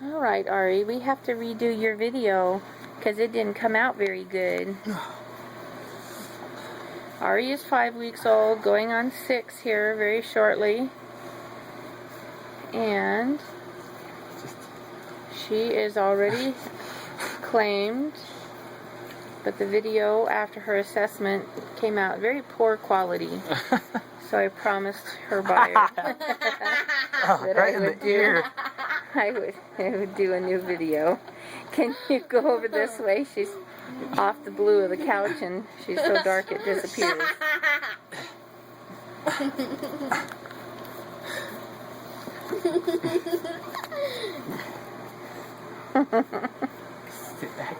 Alright, Ari, we have to redo your video because it didn't come out very good. Ari is 5 weeks old, going on 6 here very shortly. And she is already claimed, but the video after her assessment came out very poor quality. So I promised her buyer that I would do a new video. Can you go over this way? She's off the blue of the couch and she's so dark it disappears.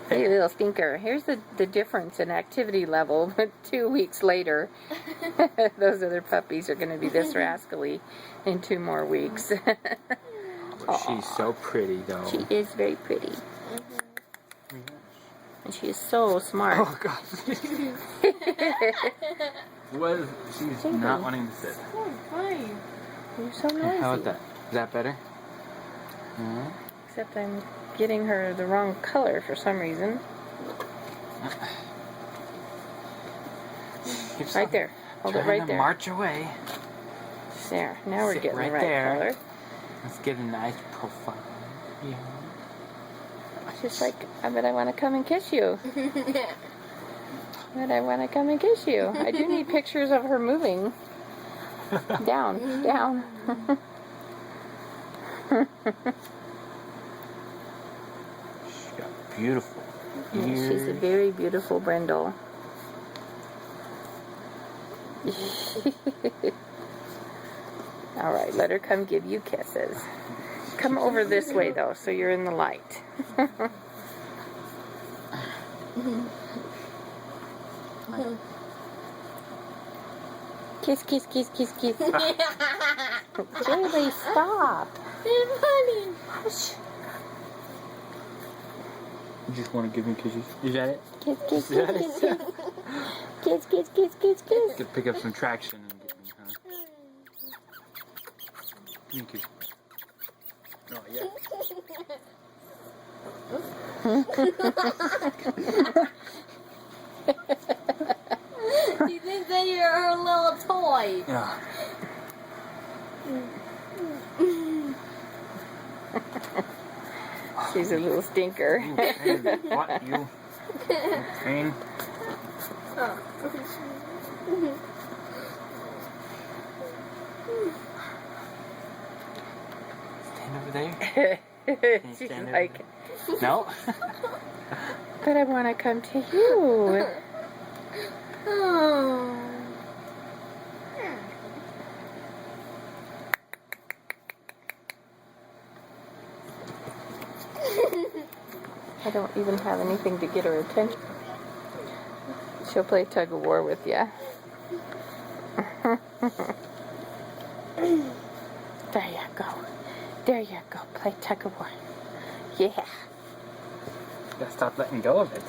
Hey, little stinker. Here's the difference in activity level 2 weeks later. Those other puppies are going to be this rascally in 2 more weeks. She's so pretty, though. She is very pretty. And she is so smart. Oh, God. She's not wanting to sit. You're so noisy. How about that? Is that better? Except I'm getting her the wrong color for some reason. Right there. Hold it right there. March away. There. Now we're getting the right color. Let's get a nice profile. Yeah. She's like, I bet I want to come and kiss you. But I want to come and kiss you. I do need pictures of her moving. Down, down. She's got beautiful ears. She's a very beautiful brindle. Alright, let her come give you kisses. Come over this way though, so you're in the light. Kiss, kiss, kiss, kiss, kiss. Jaylee, stop. Hush. You just want to give me kisses? Is that it? Kiss, kiss, kiss, kiss, kiss. Kiss, kiss, kiss, kiss, kiss. Could pick up some traction and get me, huh? Thank you. Oh, yeah. You think that you're her little toy? Yeah. She's a little stinker. What? You? Pain? Stand over there. She's like, No. but I want to come to you. Oh. I don't even have anything to get her attention. She'll play tug of war with you. There you go. There you go. Play tug of war. Yeah. Gotta stop letting go of it.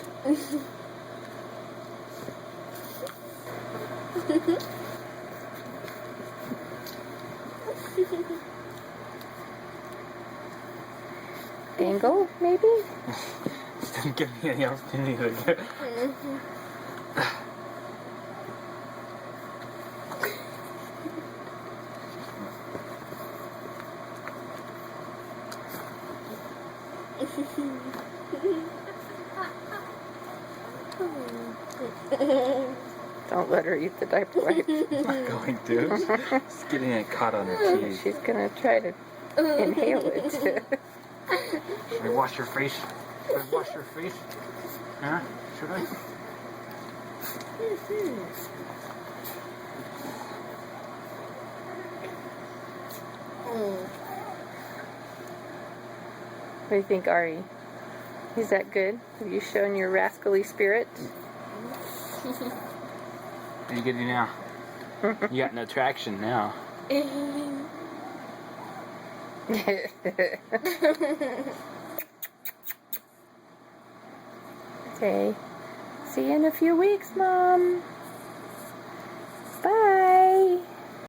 Dangle, maybe? Didn't give me any opportunity to get. Don't let her eat the diaper wipe. I'm not going to. It's getting it caught on her teeth. She's gonna try to inhale it. Should I wash your face? Should I wash your face? Huh? Should I? What do you think, Ari? Is that good? Have you shown your rascally spirit? What are you gonna do now? You got no traction now. Okay. See you in a few weeks, Mom.